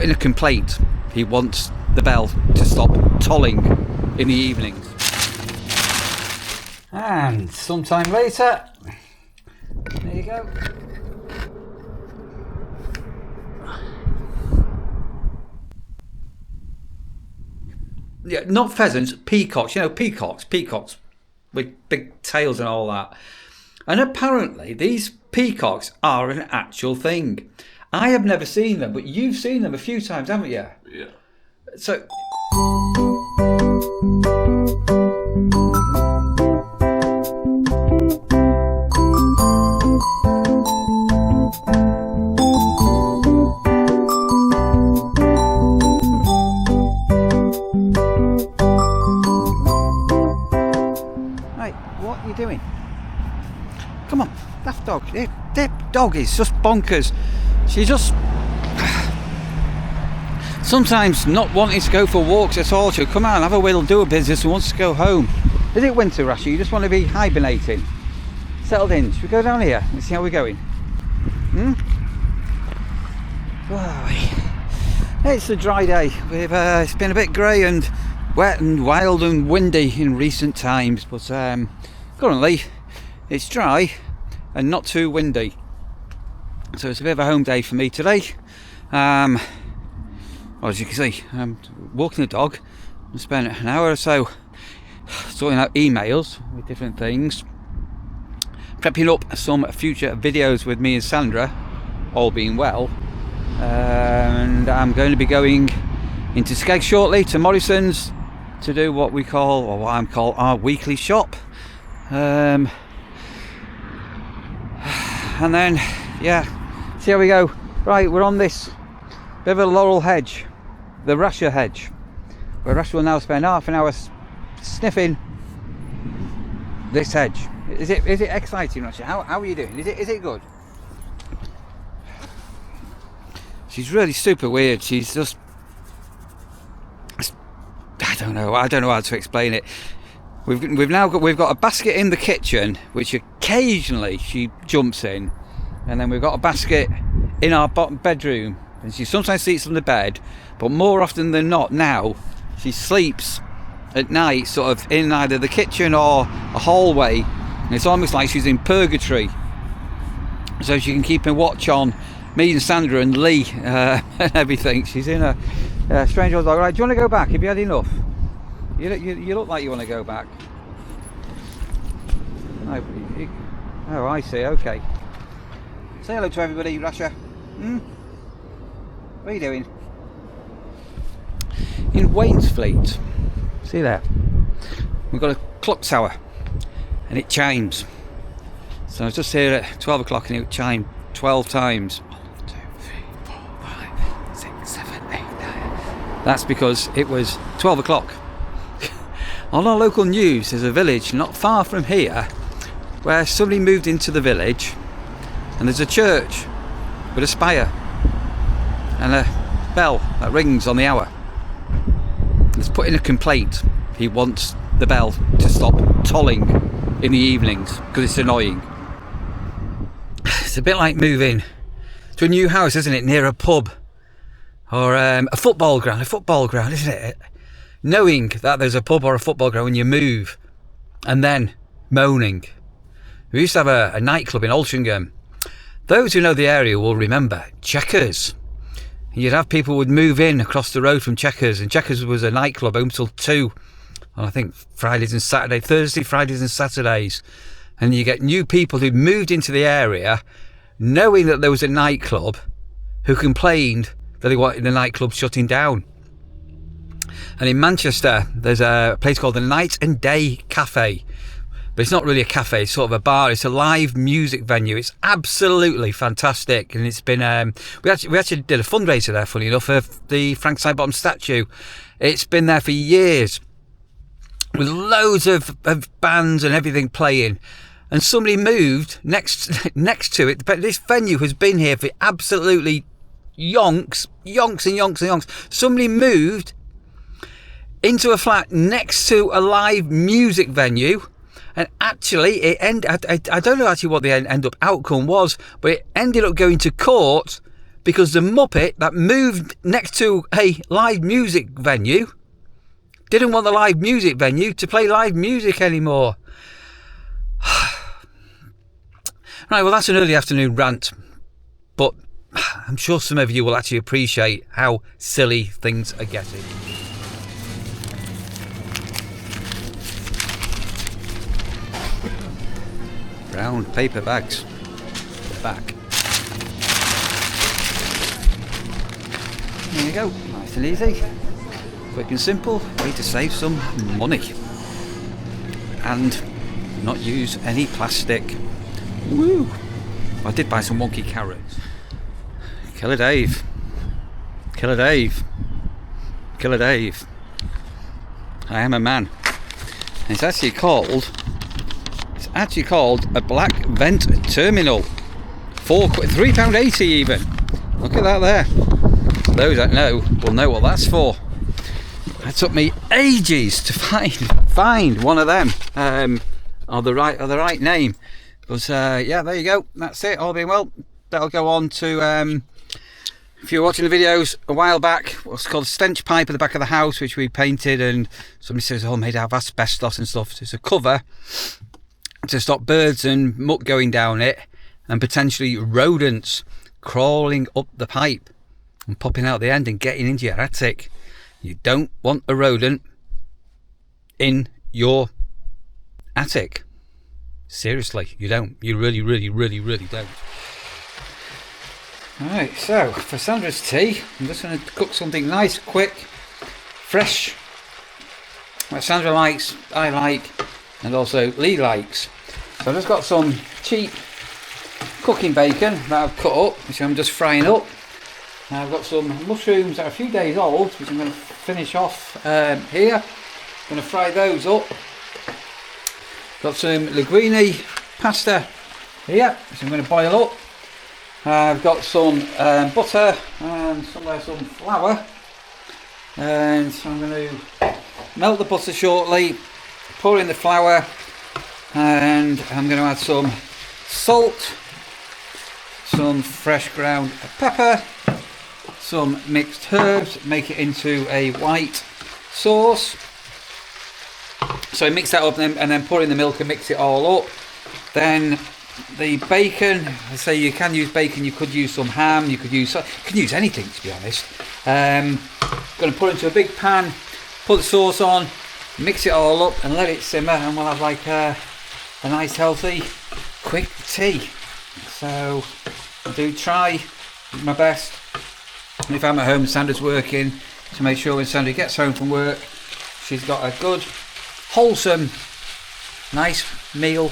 In a complaint, he wants the bell to stop tolling in the evenings. And sometime later, there you go. Yeah, not pheasants, peacocks. You know, peacocks with big tails and all that. And apparently these peacocks are an actual thing. I have never seen them, but you've seen them a few times, haven't you? Yeah. So... Right, what are you doing? Come on, that dog. That dog is just bonkers. She just... sometimes not wanting to go for walks at all. She'll come out and have a whittle, do a business and wants to go home. Is it winter, Rasha? You just want to be hibernating? Settled in. Should we go down here and see how we're going? It's a dry day. It's been a bit grey and wet and wild and windy in recent times, but currently it's dry and not too windy. So it's a bit of a home day for me today. Well, as you can see, I'm walking the dog. I spent an hour or so sorting out emails with different things, prepping up some future videos with me and Sandra, all being well. And I'm going to be going into Skeg shortly to Morrison's to do what we call, or what I'm called, our weekly shop. And then, yeah, see how we go. Right, we're on this bit of a laurel hedge, the Rasha hedge, where Rasha will now spend half an hour sniffing this hedge. Is it exciting, Rasha? How are you doing? Is it good? She's really super weird. She's just, I don't know how to explain it. We've got a basket in the kitchen which occasionally she jumps in, and then we've got a basket in our bottom bedroom, and she sometimes sleeps on the bed, but more often than not now she sleeps at night sort of in either the kitchen or a hallway, and it's almost like she's in purgatory, so she can keep a watch on me and Sandra and Lee and everything. She's in a strange old dog. Right, do you want to go back? Have you had enough? You look like you want to go back. Oh, I see. Okay. Say hello to everybody, Rasha. What are you doing? In Wainfleet. See there? We've got a clock tower and it chimes. So I was just here at 12 o'clock and it chimed 12 times. 1, 2, 3, 4, 5, 6, 7, 8, 9. That's because it was 12 o'clock. On our local news, there's a village not far from here where somebody moved into the village, and there's a church with a spire and a bell that rings on the hour. He's put in a complaint. He wants the bell to stop tolling in the evenings because it's annoying. It's a bit like moving to a new house, isn't it, near a pub or a football ground, isn't it? Knowing that there's a pub or a football ground when you move, and then moaning. We used to have a nightclub in Altrincham. Those who know the area will remember Checkers. You'd have people would move in across the road from Checkers, and Checkers was a nightclub open till 2 on, I think, Fridays and Saturdays, Thursday, Fridays and Saturdays. And you get new people who'd moved into the area knowing that there was a nightclub who complained that they wanted the nightclub shutting down. And in Manchester, there's a place called the Night and Day Cafe. But it's not really a cafe, it's sort of a bar. It's a live music venue. It's absolutely fantastic. And it's been, we actually did a fundraiser there, funny enough, for the Frank Sidebottom statue. It's been there for years with loads of bands and everything playing. And somebody moved next to it. But this venue has been here for absolutely yonks. Somebody moved into a flat next to a live music venue, and actually I don't know actually what the end up outcome was, but it ended up going to court because the Muppet that moved next to a live music venue didn't want the live music venue to play live music anymore. Right, well, that's an early afternoon rant, but I'm sure some of you will actually appreciate how silly things are getting. Brown paper bags. They're back. There you go, nice and easy. Quick and simple, way to save some money. And not use any plastic. Woo! I did buy some wonky carrots. Killer Dave. Killer Dave. Killer Dave. I am a man. And it's actually called a black vent terminal. £3.80 even. Look at that there. Those that know will know what that's for. It took me ages to find one of them. Or the right name. But yeah, there you go. That's it. All being well, that'll go on to. If you were watching the videos a while back, what's called a stench pipe at the back of the house, which we painted, and somebody says, "Oh, made out of asbestos and stuff." So it's a cover to stop birds and muck going down it, and potentially rodents crawling up the pipe and popping out the end and getting into your attic. You don't want a rodent in your attic. Seriously, you don't. You really, really, really, really don't. Alright, so for Sandra's tea, I'm just going to cook something nice, quick, fresh, what Sandra likes, I like, and also Lee likes. So I've just got some cheap cooking bacon that I've cut up, which I'm just frying up. And I've got some mushrooms that are a few days old, which I'm going to finish off here. I'm going to fry those up. Got some linguine pasta here, which I'm going to boil up. I've got some butter and some flour, and so I'm going to melt the butter shortly, pour in the flour, and I'm going to add some salt, some fresh ground pepper, some mixed herbs, make it into a white sauce. So I mix that up and then pour in the milk and mix it all up. Then the bacon, I say you can use bacon, you could use some ham, you could use anything, to be honest. Going to put it into a big pan, put the sauce on, mix it all up and let it simmer, and we'll have like a nice healthy quick tea. So I do try my best, and if I'm at home, Sandra's working, to make sure when Sandra gets home from work, she's got a good, wholesome, nice meal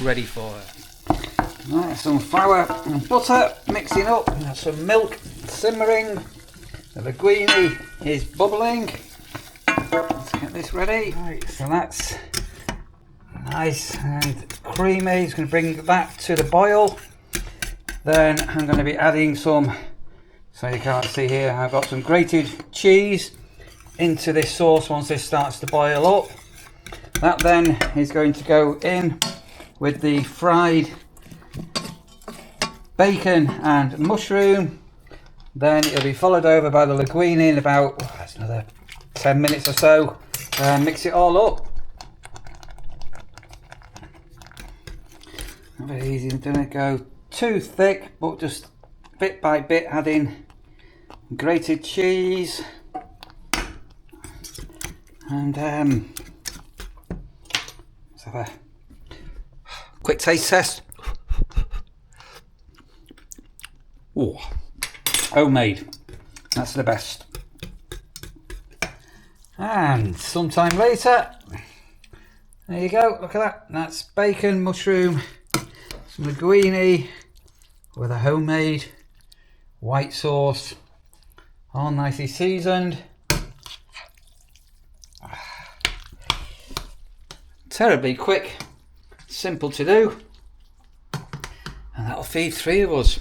ready for her. Right, some flour and butter mixing up, and some milk simmering. The linguine is bubbling. Let's get this ready. Right, so that's nice and creamy. It's going to bring that to the boil. Then I'm going to be adding some, so you can't see here, I've got some grated cheese into this sauce once this starts to boil up. That then is going to go in with the fried bacon and mushroom. Then it'll be followed over by the linguine in about another 10 minutes or so. Mix it all up. Not very easy, don't go too thick, but just bit by bit adding grated cheese. And let's have a quick taste test. Oh, homemade. That's the best. And sometime later, there you go. Look at that. That's bacon, mushroom, some linguine with a homemade white sauce, all nicely seasoned. Terribly quick, simple to do, and that'll feed 3 of us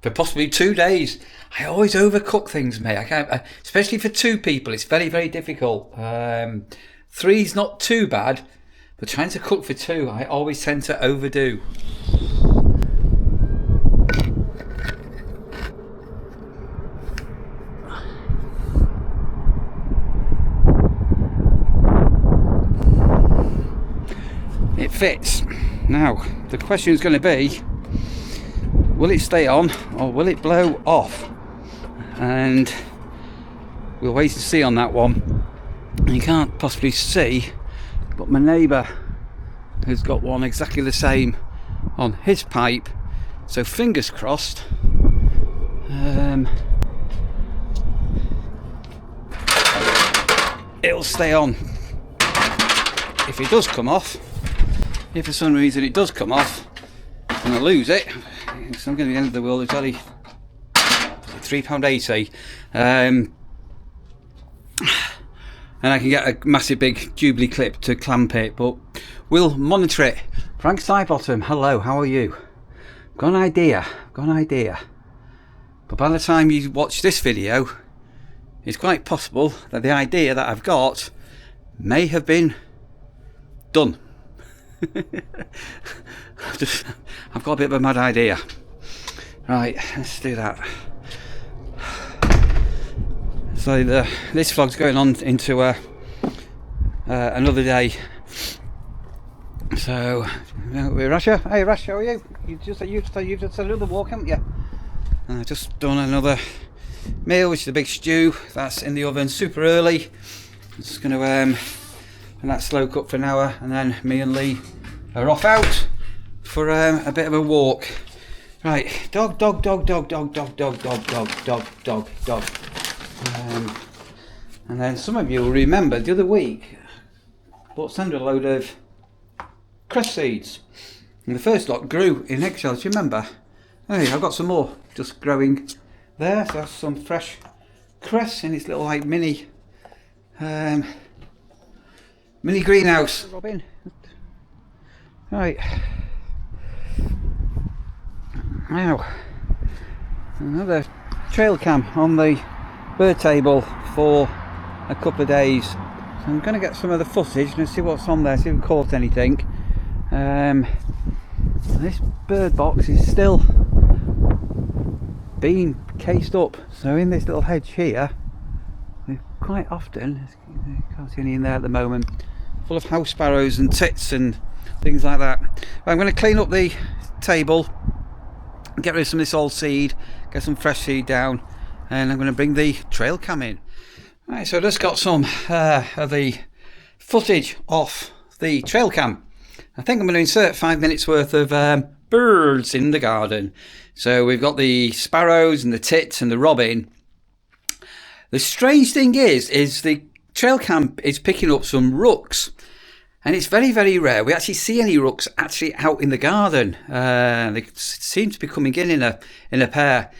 for possibly 2 days. I always overcook things, mate. I can't, especially for 2 people. It's very, very difficult. 3's not too bad, but trying to cook for 2, I always tend to overdo. fits. Now the question is going to be, will it stay on or will it blow off? And we'll wait and see on that one. You can't possibly see, but my neighbour has got one exactly the same on his pipe, so fingers crossed. It'll stay on. If it does come off, if for some reason it does come off and I lose it, it's not going to be the end of the world. It's only £3.80, and I can get a massive big Jubilee clip to clamp it, but we'll monitor it. Frank Sidebottom, hello, how are you? Got an idea, but by the time you watch this video, it's quite possible that the idea that I've got may have been done. I've got a bit of a mad idea. Right, let's do that. So this vlog's going on into another day. So we're Rasha. Hey Rash, how are you? You've just had another walk, haven't you? And I've just done another meal, which is a big stew that's in the oven super early. Just going to and that's slow cook for an hour, and then me and Lee are off out for a bit of a walk. Right, dog. And then some of you will remember the other week I bought Sandra a load of cress seeds, and the first lot grew in eggshells. Do you remember? Hey, I've got some more just growing there. So that's some fresh cress in its little like mini greenhouse. Robin. Right. Now another trail cam on the bird table for a couple of days. So I'm going to get some of the footage and see what's on there, see if we've caught anything. This bird box is still being cased up, so in this little hedge here, quite often, can't see any in there at the moment, full of house sparrows and tits and things like that. I'm going to clean up the table, get rid of some of this old seed, get some fresh seed down, and I'm going to bring the trail cam in. Right, so I just got some of the footage off the trail cam. I think I'm going to insert 5 minutes worth of birds in the garden. So we've got the sparrows and the tits and the robin. The strange thing is the trail cam is picking up some rooks, and it's very, very rare we actually see any rooks actually out in the garden. They seem to be coming in a pair.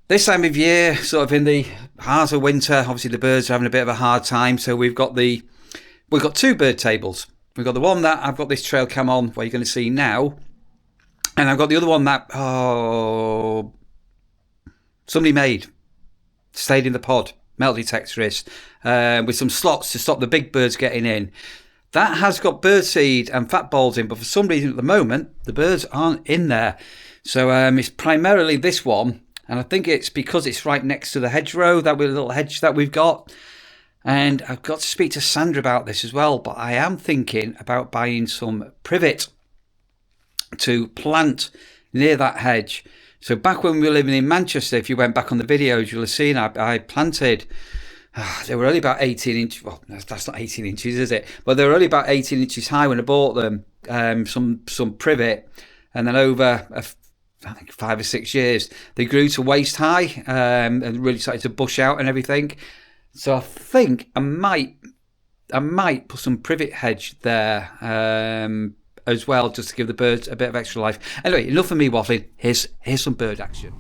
This time of year, sort of in the heart of winter, obviously the birds are having a bit of a hard time. So we've got two bird tables. We've got the one that I've got this trail cam on, what you're going to see now, and I've got the other one that somebody made, stayed in the pod, metal detectorist, with some slots to stop the big birds getting in. That has got birdseed and fat balls in, but for some reason at the moment the birds aren't in there. So it's primarily this one, and I think it's because it's right next to the hedgerow, that little hedge that we've got. And I've got to speak to Sandra about this as well, but I am thinking about buying some privet to plant near that hedge. So back when we were living in Manchester, if you went back on the videos, you'll have seen I planted, they were only about 18 inches, well, that's not 18 inches, is it? But they were only about 18 inches high when I bought them, some privet, and then over, I think 5 or 6 years, they grew to waist high, and really started to bush out and everything. So I think I might put some privet hedge there as well, just to give the birds a bit of extra life. Anyway, enough of me waffling. Here's some bird action.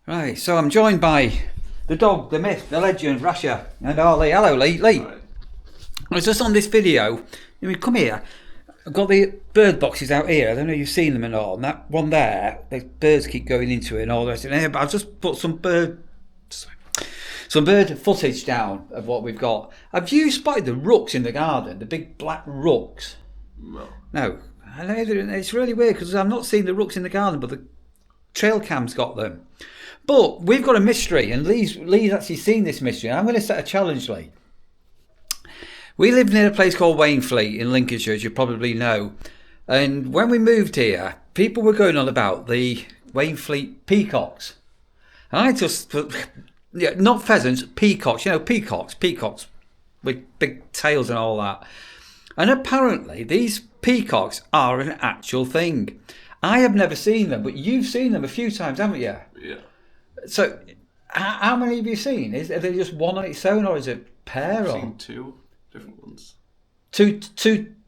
Right, so I'm joined by the dog, the myth, the legend, Rasha, and Lee. Hello, Lee. Right. I was just on this video. I mean, come here. I've got the bird boxes out here. I don't know if you've seen them or not. And that one there, the birds keep going into it and all the rest of it. But I've just put some bird footage down of what we've got. Have you spotted the rooks in the garden? The big black rooks? No. I know it's really weird because I'm not seeing the rooks in the garden, but the trail cam's got them. But we've got a mystery, and Lee's actually seen this mystery. And I'm going to set a challenge, Lee. We live near a place called Wainfleet in Lincolnshire, as you probably know. And when we moved here, people were going on about the Wainfleet Peacocks. And I just, not pheasants, peacocks. You know, peacocks with big tails and all that. And apparently these peacocks are an actual thing. I have never seen them, but you've seen them a few times, haven't you? Yeah. So, how many have you seen? Are they just one on its own, or is it a pair? I've seen two different ones. Two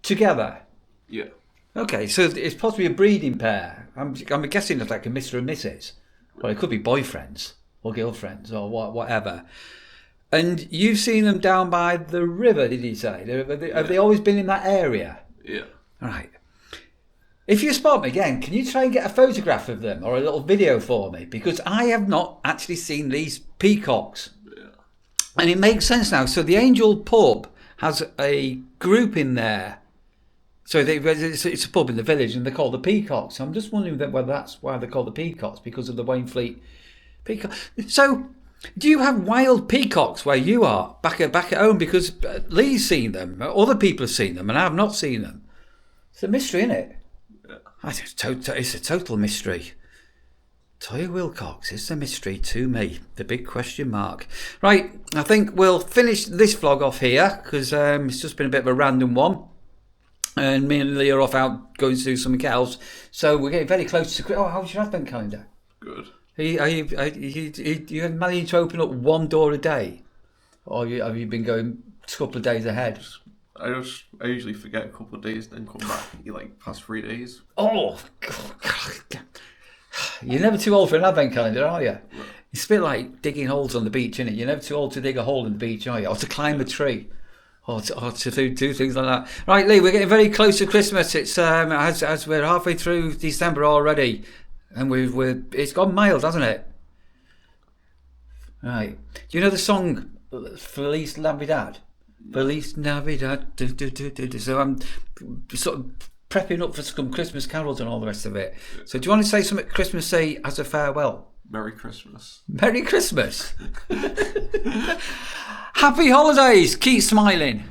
together? Yeah. Okay, so it's possibly a breeding pair. I'm guessing it's like a Mr. and Mrs. Well, it could be boyfriends or girlfriends or whatever. And you've seen them down by the river, did you say? Have they always been in that area? Yeah. All right. If you spot me again, can you try and get a photograph of them or a little video for me? Because I have not actually seen these peacocks. Yeah. And it makes sense now. So the Angel pub has a group in there. So it's a pub in the village and they're called the Peacocks. I'm just wondering whether that's why they're called the Peacocks, because of the Wainfleet Peacocks. So do you have wild peacocks where you are, back at home? Because Lee's seen them, other people have seen them, and I have not seen them. It's a mystery, isn't it? It's a total mystery. Toya Wilcox is the mystery to me. The big question mark. Right, I think we'll finish this vlog off here because it's just been a bit of a random one. And me and Lee are off out going to do something else. So we're getting very close to... Oh, how's your advent calendar? Good. Are you managing to open up one door a day? Or have you been going a couple of days ahead? I usually forget a couple of days, then come back and you're like past 3 days. Oh, God. You're never too old for an advent calendar, are you? No. It's a bit like digging holes on the beach, isn't it? You're never too old to dig a hole in the beach, are you? Or to climb a tree. Or to do things like that. Right, Lee, we're getting very close to Christmas. It's as we're halfway through December already. And it's gone mild, hasn't it? Right. Do you know the song Feliz Navidad? Feliz Navidad. So I'm sort of prepping up for some Christmas carols and all the rest of it. So do you want to say something Christmas Day as a farewell? Merry Christmas. Merry Christmas. Happy holidays. Keep smiling.